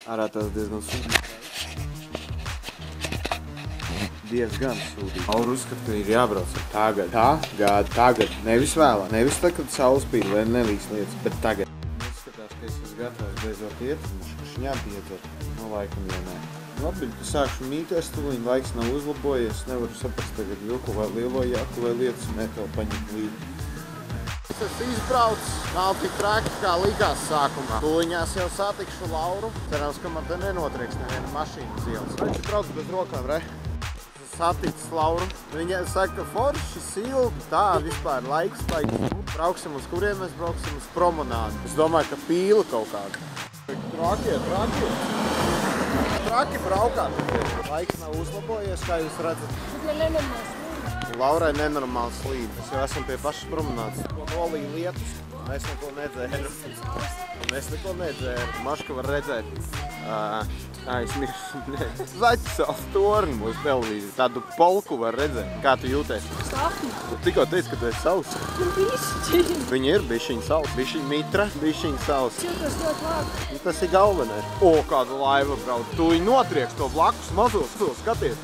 Ārā tas diezgan sūdīgi. Diezgan sūdīgi. Laura uzskata, ka ir jābrauc tagad. Tagad. Nevis vēlāk. Nevis tā, kad saule spīd vai nelīs lietas, bet tagad. Izskatās, ka es esmu gatavs beidzot iet. Šņādi iedzot. No laikam jau nē. Labi, sākšu mīties, tūliņ laiks nav uzlabojies. Nevaru saprast tagad vilku vai lielo jaku vai lietas metālu paņemt līdzi. Es esmu izbraucis, nav tik traki, kā likās sākumā. Tūliņās jau satikšu Lauru. Cerams, ka man te nenotrieks neviena mašīna uz ielas. Viņš brauc bez rokām, re? Saticis Lauru. Viņa saka, ka forši, silti, tā vispār laiks. Brauksim uz kuriem mēs brauksim uz promenādu. Es domāju, ka pīla kaut kāda. Traki braukāt. Laiks nav uzlabojies, kā jūs redzat. Laurai nenormāli slīd. Mēs jau esam pie pašas promenādes. Nolīja lietus. Mēs neko nedzēru. Maška var redzēt. Es miršu. Zaķisals torni mūsu televīzija. Tādu polku var redzēt. Kā tu jūties? Sapni. Tu tikko teici, ka tu esi sauss. Bišķiņ. Viņa ir bišķiņ sauss. Bišķiņ mitra, bišķiņ sauss. Jūtas ļoti labi. Tas ir galvenais. O, kāda laiva brauc. Tu viņu notrieks to blakus mazos. Skaties.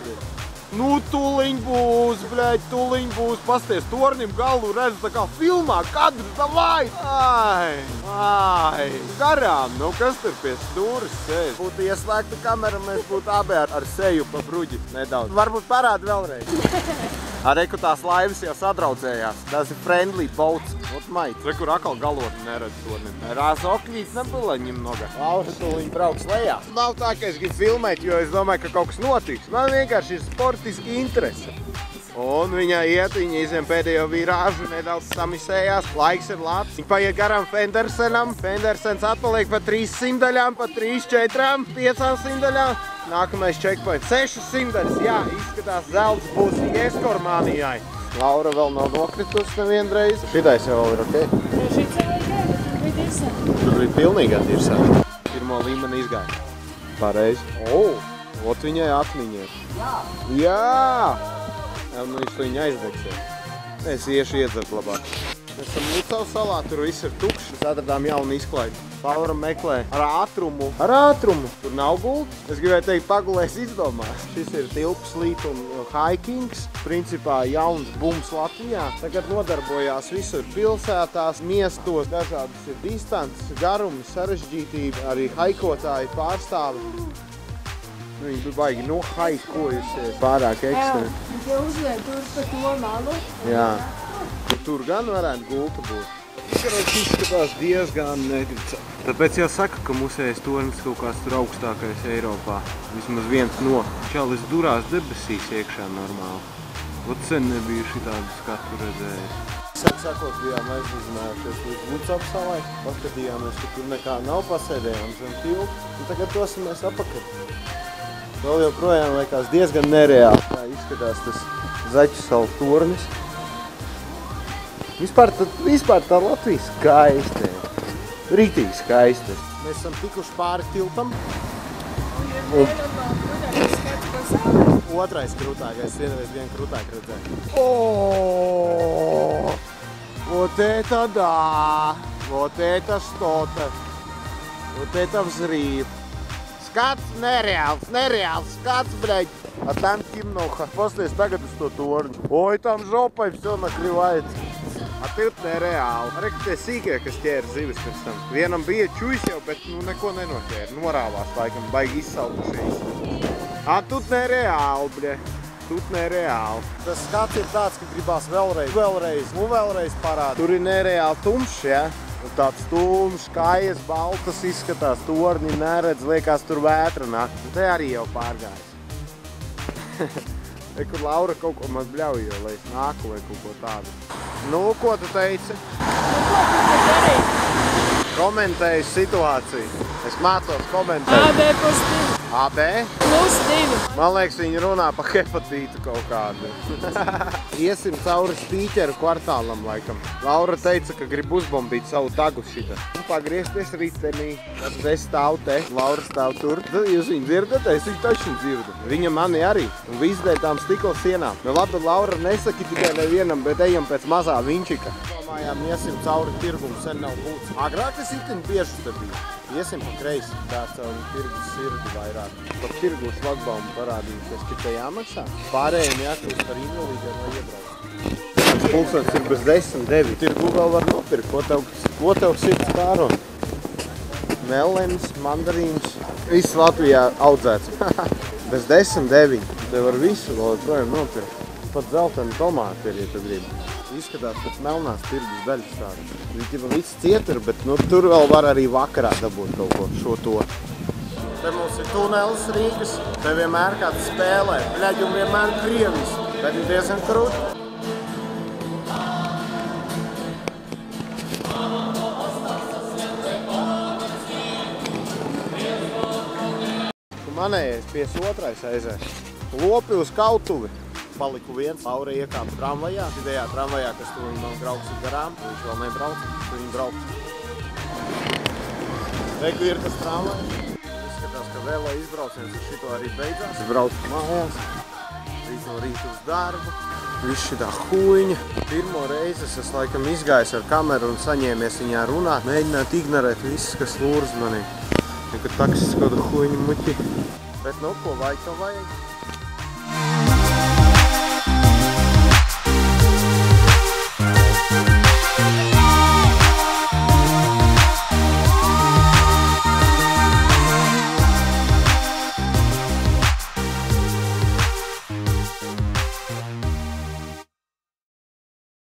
Nu, tuliņ būs, bļēģ, tuliņ būs. Pasties tornim galvu redzu tā kā filmā. Kadrs, davai! Ai, garām. Nu, kas tur pie stūris sēž? Būtu ieslēgta kamera, mēs būtu abi ar seju pa bruģi nedaudz. Varbūt parādi vēlreiz. Reku tās laivas jau sadraudzējās. Tas ir friendly boats. Вот mait. Reku atkal galotni neredz tornim. Rāzokvīt nebila немного. Laura tuliņ brauks lejā. Nav tā, ka es gribu filmēt, jo es domāju, ka kaut kas notiks. Man vienkārši ir sportiski interese. Un viņa iet, viņa izņem pēdējo virāžu, nedaudz samisējās. Laiks ir labs. Viņa paiet garām Fendersenam. Fendersens atpaliek pa 3 simtaļām, pa 3, 4, 5 simtaļām. Nākamais checkpoint. 6 simtaļas, jā, izskatās zelts būs Ieskormānijai. Laura vēl nav nokritusi nevienreiz. Šitais jau ir ok? Šits jau ir ok, bet tur bija dirsēm. Tur bija pilnīgi dirsēm. Pirmo līmeni izgāja. Pareizi. Ot viņai atmiņa ir. Jā! Nu, viņš viņu aizdegsies. Es iešu iedzert labāk. Mēs esam Lucavas salā, tur viss ir tukšs. Mēs atradām jaunu izklaidi. Laura meklē ar ātrumu. Tur nav gulti. Es gribēju teikt, pagulēs izdomās. Šis ir tilps lītuma hikings. Principā jauns bums Latvijā. Tagad nodarbojās visur pilsētās, miestos. Dažādas ir distances, garumi, sarežģītība. Arī haikotāji pārstāvi. Viņi bija baigi nohaikojusies. Pārāk ekstrēmi. Viņš jau uzliek tur pa to malu. Jā. Tur gan varētu gulta būt. Izskatās diezgan neticami. Tāpēc jau saka, ka musējais tornis kaut kāds tur augstākais Eiropā. Vismaz viens no. Čalis durās debesīs iekšā normāli. Ot sen nebiju šitādu skatu redzējis. Sakot, bijām aizlizinājušies līdz Lucavas salai. Paskatījāmies, ka tur nekā nav, pasēdējām zem tiltu. Un tagad dosimies apakaļ. Vēl joprojām liekas diezgan nereāli. Tā izskatās tas Zaķisalu tornis. Vispār tā Latvija skaista. Rītīgi skaista. Mēs esam tikuši pāri tiltam. Otrais krūtākais, vienreiz vien krūtāk redzēja. Вот это да! Вот это что-то! Вот это взрыв! Skats nereāls skats, bļaļ! A tam темноха. Pasties tagad uz to torņu. Oi, tam žopai всё накрывает. A tilp nereāli. Reku tie sīkie, kas ķēra zivis pēc tam. Vienam bija čujs jau, bet neko nenoķēra. Norāvās laikam, baigi izsalkušies. A tut nereāli, bļa. Tut nereāli. Tas skats ir tāds, ka gribās vēlreiz parādīt. Tur ir nereāli tumšs, ja? Tāds tūms, kājas, baltas izskatās, torni neredz, liekas tur vētra nāk. Te arī jau pārgājis. Kur Laura kaut ko man bļauj, lai es nāku vai kaut ko tādu. Nu, ko tu teici? Nu, ko tu darīji? Komentēju situāciju. Es mācos komentēt. AB +2. AB? +2. Man liekas, viņi runā pa hepatītu kaut kādu. Iesim cauri Spīķeru kvartālam laikam. Laura teica, ka grib uzbombīt savu tagu šitā. Pagriezties ritenī. Tad es stāvu te, Laura stāv tur. Tad jūs viņu dzirdat? Es viņu taču dzirdu. Viņa mani arī. Un vizdēļ tām stikla sienām. Nu labi, Laura, nesaki tikai nevienam, bet ejam pēc mazā vinčika. Domājām, iesim cauri tirgumu, sen nav būts. Agrāk es itin bieži te biju. Iesim pa kreisi, tā caur tirgus sirdi vairāk. Pa tirgu šlagbaumu parādīties, ka te jāmaksā. Pārējiem jākļūst par invalīdiem, lai iebrauc. Pulkstens ir bez 10-9. Tirgu vēl var nopirkt, ko tev sirds kāro. Mellenis, mandarīns, viss Latvijā audzēts. Bez 10-9. Te var visu vēl projām nopirkt. Pat zelteni tomāti ir, ja tu gribi. Izskatās pēc melnās tirgus daļas tādas. Viņi viss cietur, bet tur vēl var arī vakarā dabūt kaut ko šo to. Te mums ir tunelis Rīgas. Te vienmēr kāds spēlē. Bļaģi, un vienmēr Krievis. Bet ir diezgan krūti. Manējais 52. aizēs. Lopi uz kautuvi. Paliku viens, Laura iekāpa tramvajā. Vidējā tramvajā, kas tu viņu man brauks garām. Viņš vēl nebrauc, tu viņu brauks. Reku ir tas tramvajs. Izskatās, ka vēlā izbrauciens uz šito arī beidzās. Es braucu mājās. Rīt no rīta uz darbu. Viss šitā huiņa. Pirmo reizi es laikam izgājis ar kameru un saņēmies viņā runāt. Mēģināt ignorēt visus, kas lūrz manī. Kad taksis kaut kādu huiņu muķi. Bet nu, ko vajag, to vajag.